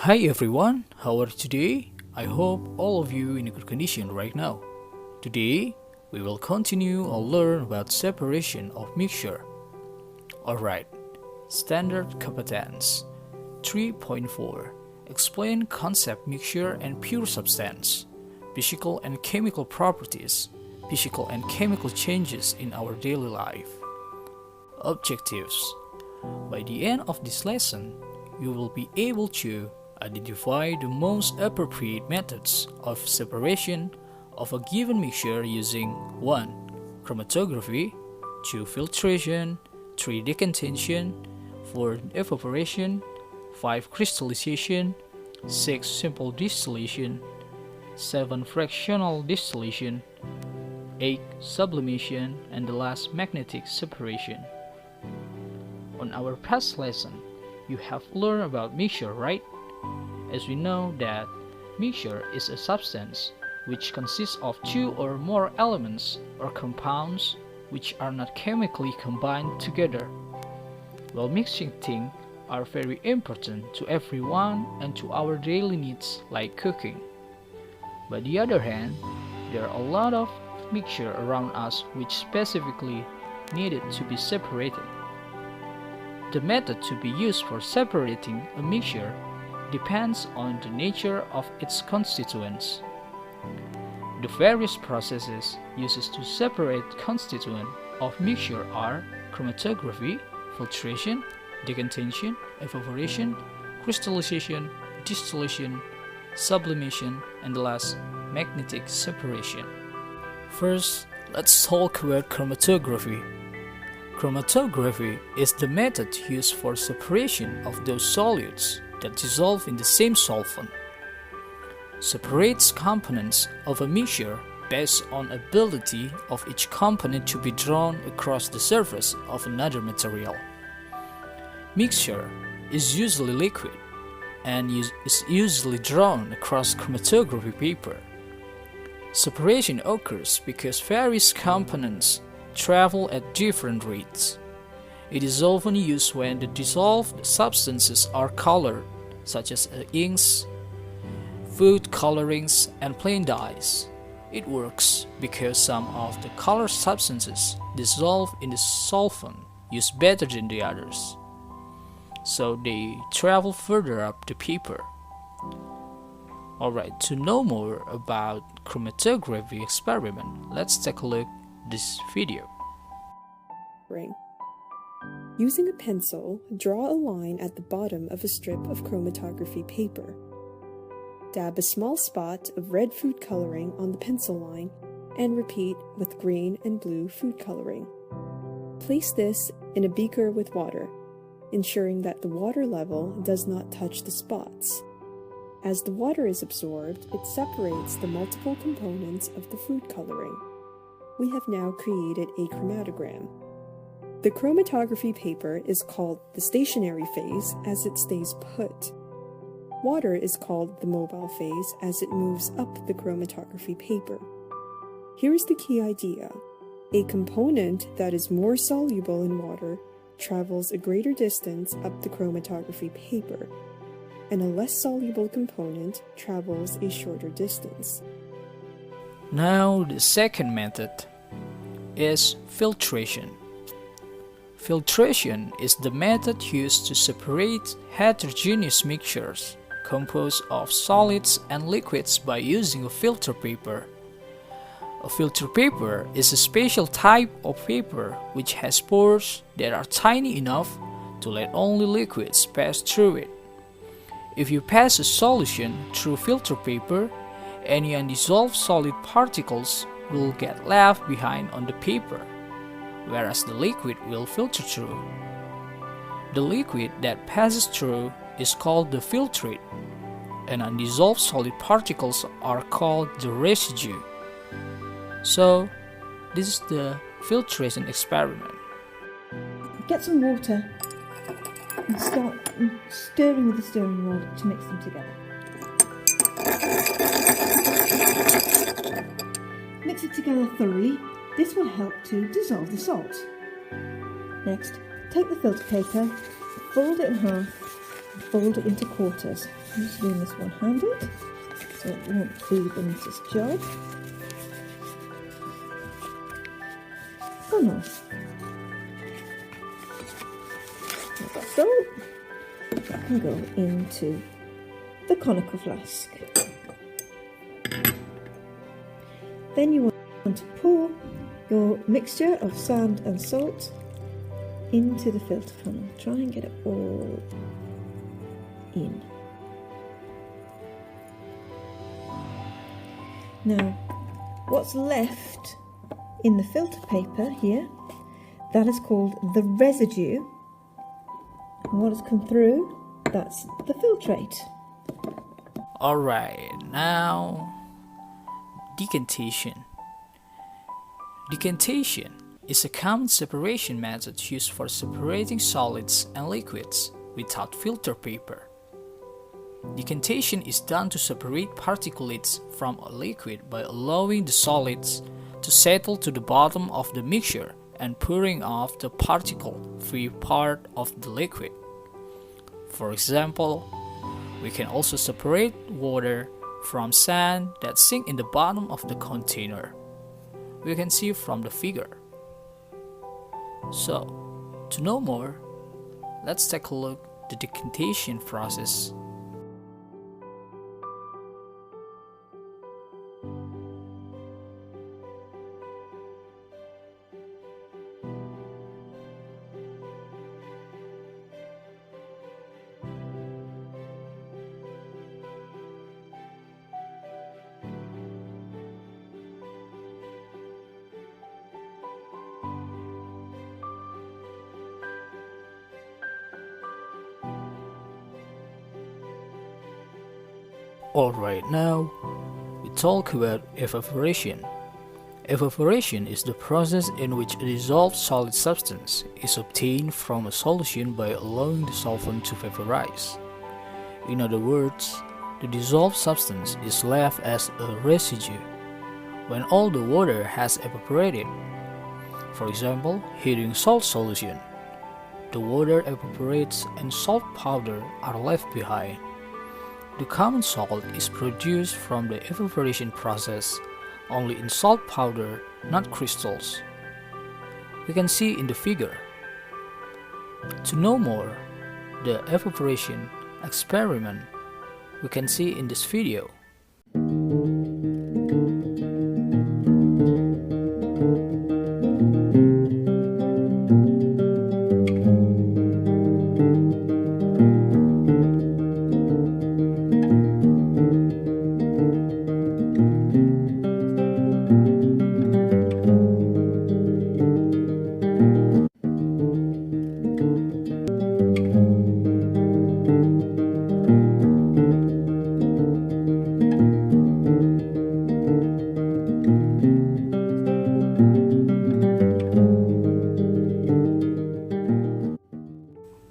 Hi everyone, how are you today? I hope all of you in a good condition right now. Today, we will continue or learn about separation of mixture. Alright, Standard Competence 3.4 Explain concept mixture and pure substance, physical and chemical properties, physical and chemical changes in our daily life. Objectives. By the end of this lesson, you will be able to identify the most appropriate methods of separation of a given mixture using 1. Chromatography, 2. Filtration, 3. Decantation, 4. Evaporation, 5. Crystallization, 6. Simple distillation, 7. Fractional distillation, 8. Sublimation, and the last magnetic separation. On our past lesson, you have learned about mixture, right? As we know that mixture is a substance which consists of two or more elements or compounds which are not chemically combined together. Well, mixing things are very important to everyone and to our daily needs like cooking. By the other hand, there are a lot of mixture around us which specifically needed to be separated. The method to be used for separating a mixture depends on the nature of its constituents. The various processes used to separate constituents of mixture are chromatography, filtration, decantation, evaporation, crystallization, distillation, sublimation, and the last, magnetic separation. First, let's talk about chromatography. Chromatography is the method used for separation of those solutes that dissolve in the same solvent. Separates components of a mixture based on ability of each component to be drawn across the surface of another material. Mixture is usually liquid and is usually drawn across chromatography paper. Separation occurs because various components travel at different rates. It is often used when the dissolved substances are colored, such as inks, food colorings, and plain dyes. It works because some of the color substances dissolve in the solvent used better than the others, so they travel further up the paper. Alright, to know more about chromatography experiment, let's take a look at this video. Ring. Using a pencil, draw a line at the bottom of a strip of chromatography paper. Dab a small spot of red food coloring on the pencil line and repeat with green and blue food coloring. Place this in a beaker with water, ensuring that the water level does not touch the spots. As the water is absorbed, it separates the multiple components of the food coloring. We have now created a chromatogram. The chromatography paper is called the stationary phase as it stays put. Water is called the mobile phase as it moves up the chromatography paper. Here is the key idea. A component that is more soluble in water travels a greater distance up the chromatography paper, and a less soluble component travels a shorter distance. Now the second method is filtration. Filtration is the method used to separate heterogeneous mixtures composed of solids and liquids by using a filter paper. A filter paper is a special type of paper which has pores that are tiny enough to let only liquids pass through it. If you pass a solution through filter paper, any undissolved solid particles will get left behind on the paper, whereas the liquid will filter through. The liquid that passes through is called the filtrate, and undissolved solid particles are called the residue. So, this is the filtration experiment. Get some water and start stirring with the stirring rod to mix them together. Mix it together thoroughly. This will help to dissolve the salt. Next, take the filter paper, fold it in half fold it into quarters. I'm just doing this one-handed, so it won't be the neatest job. Oh no. Like so. That can go into the conical flask. Then you want to pour your mixture of sand and salt into the filter funnel. Try and get it all in. Now, what's left in the filter paper here, that is called the residue. And what has come through, that's the filtrate. Alright, now decantation. Decantation is a common separation method used for separating solids and liquids without filter paper. Decantation is done to separate particulates from a liquid by allowing the solids to settle to the bottom of the mixture and pouring off the particle-free part of the liquid. For example, we can also separate water from sand that sink in the bottom of the container. We can see from the figure. So, to know more, let's take a look at the decantation process. Alright, now we talk about evaporation. Evaporation is the process in which a dissolved solid substance is obtained from a solution by allowing the solvent to vaporize. In other words, the dissolved substance is left as a residue when all the water has evaporated. For example, heating salt solution. The water evaporates and salt powder are left behind. The common salt is produced from the evaporation process only in salt powder, not crystals. We can see in the figure. To know more, the evaporation experiment, we can see in this video.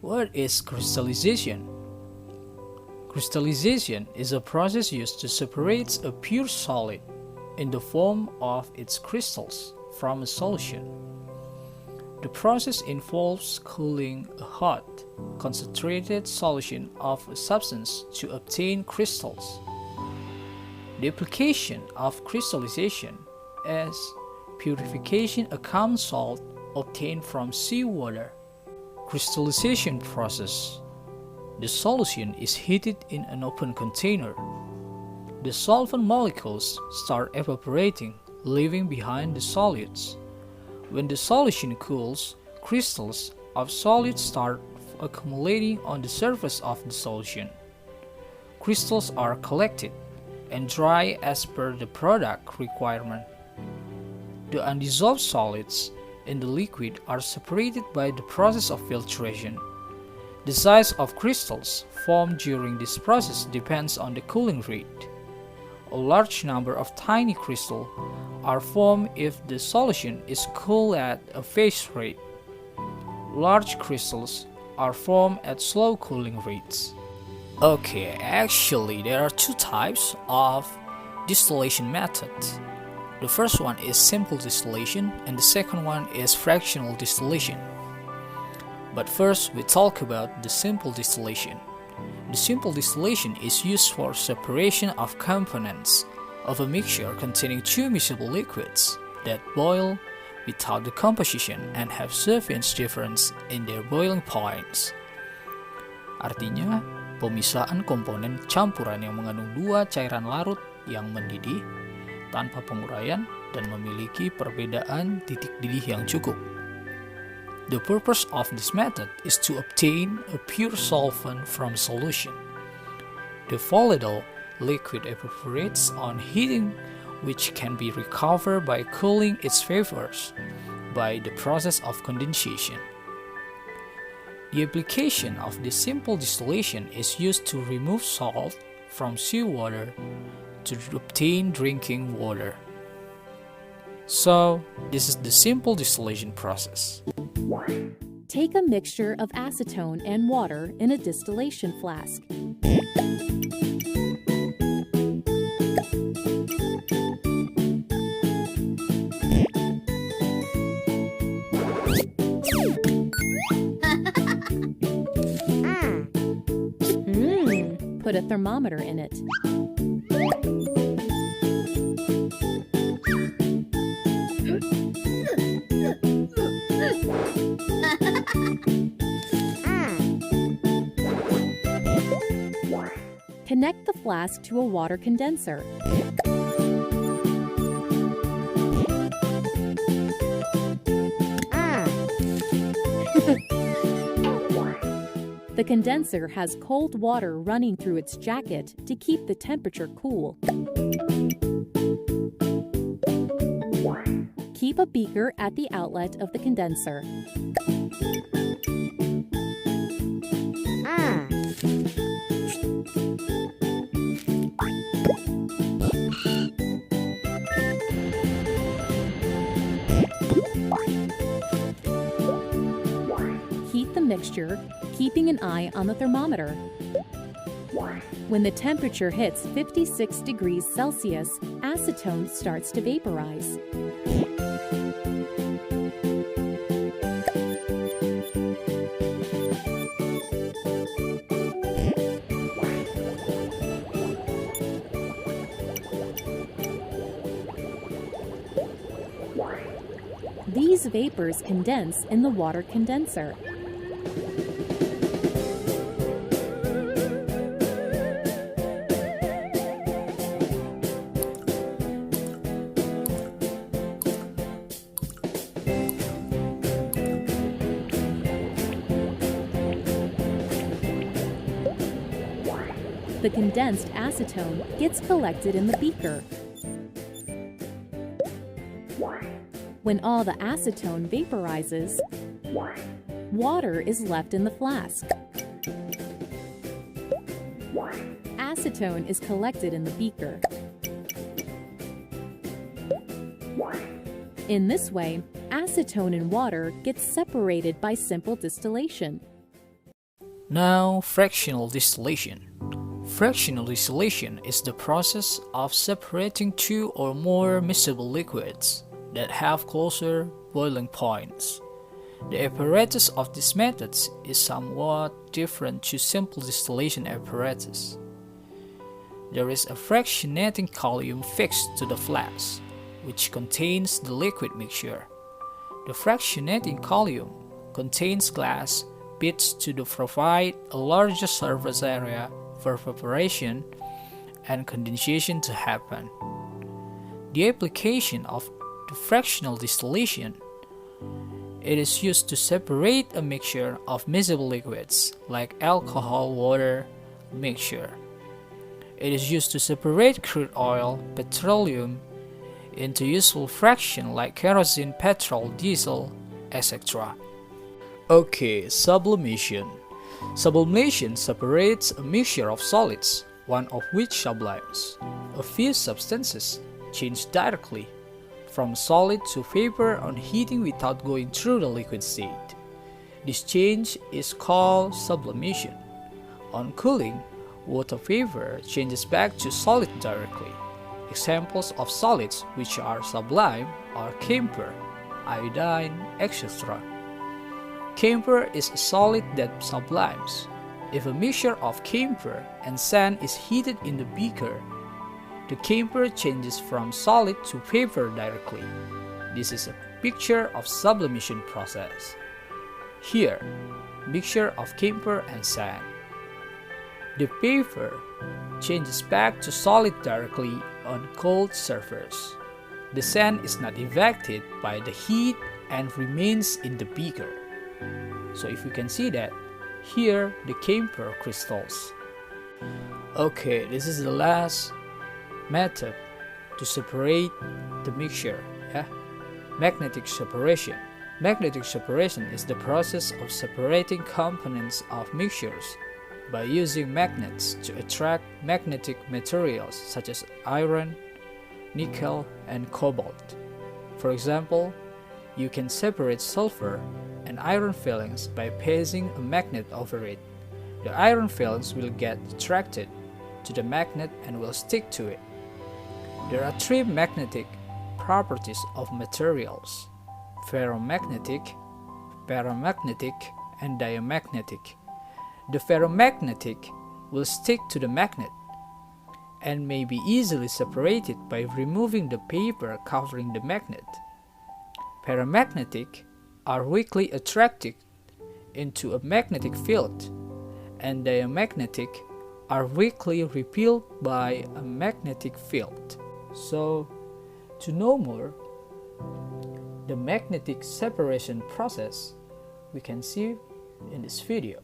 What is crystallization? Crystallization is a process used to separate a pure solid in the form of its crystals from a solution. The process involves cooling a hot, concentrated solution of a substance to obtain crystals. The application of crystallization is purification of common salt obtained from seawater. Crystallization process. The solution is heated in an open container. The solvent molecules start evaporating, leaving behind the solids. When the solution cools, crystals of solids start accumulating on the surface of the solution. Crystals are collected and dry as per the product requirement. The undissolved solids in the liquid are separated by the process of filtration. The size of crystals formed during this process depends on the cooling rate. A large number of tiny crystals are formed if the solution is cooled at a phase rate. Large crystals are formed at slow cooling rates. Okay, actually there are two types of distillation methods. The first one is simple distillation and the second one is fractional distillation. But first we talk about the simple distillation. The simple distillation is used for separation of components of a mixture containing two miscible liquids that boil without decomposition and have sufficient difference in their boiling points. Artinya, pemisahan komponen campuran yang mengandung dua cairan larut yang mendidih tanpa penguraian dan memiliki perbedaan titik didih yang cukup. The purpose of this method is to obtain a pure solvent from solution. The volatile liquid evaporates on heating, which can be recovered by cooling its vapors by the process of condensation. The application of this simple distillation is used to remove salt from seawater to obtain drinking water. So, this is the simple distillation process. Take a mixture of acetone and water in a distillation flask. Put a thermometer in it. Connect the flask to a water condenser. The condenser has cold water running through its jacket to keep the temperature cool. Keep a beaker at the outlet of the condenser. Heat the mixture, keeping an eye on the thermometer. When the temperature hits 56 degrees Celsius, acetone starts to vaporize. These vapors condense in the water condenser. The condensed acetone gets collected in the beaker. When all the acetone vaporizes, water is left in the flask. Acetone is collected in the beaker. In this way, acetone and water get separated by simple distillation. Now, fractional distillation. Fractional distillation is the process of separating two or more miscible liquids that have closer boiling points. The apparatus of these methods is somewhat different to simple distillation apparatus. There is a fractionating column fixed to the flask, which contains the liquid mixture. The fractionating column contains glass bits to provide a larger surface area for evaporation and condensation to happen. The application of the fractional distillation, it is used to separate a mixture of miscible liquids like alcohol water mixture. It is used to separate crude oil, petroleum into useful fraction like kerosene, petrol, diesel, etc. Okay, sublimation. Sublimation separates a mixture of solids, one of which sublimes. A few substances change directly from solid to vapor on heating without going through the liquid state. This change is called sublimation. On cooling, water vapor changes back to solid directly. Examples of solids which are sublime are camphor, iodine, etc. Camphor is a solid that sublimes. If a mixture of camphor and sand is heated in the beaker, the camphor changes from solid to paper directly. This is a picture of sublimation process. Here, mixture of camphor and sand. The paper changes back to solid directly on cold surface. The sand is not evacuated by the heat and remains in the beaker. So if you can see that, here the camphor crystals. Okay, this is the last method to separate the mixture. Magnetic separation. Magnetic separation is the process of separating components of mixtures by using magnets to attract magnetic materials such as iron, nickel, and cobalt. For example, you can separate sulfur and iron filings by placing a magnet over it. The iron filings will get attracted to the magnet and will stick to it. There are three magnetic properties of materials: ferromagnetic, paramagnetic, and diamagnetic. The ferromagnetic will stick to the magnet and may be easily separated by removing the paper covering the magnet. Paramagnetic are weakly attracted into a magnetic field, and diamagnetic are weakly repelled by a magnetic field. So, to know more the magnetic separation process, we can see in this video.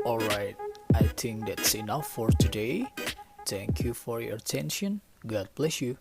Alright, I think that's enough for today. Thank you for your attention. God bless you.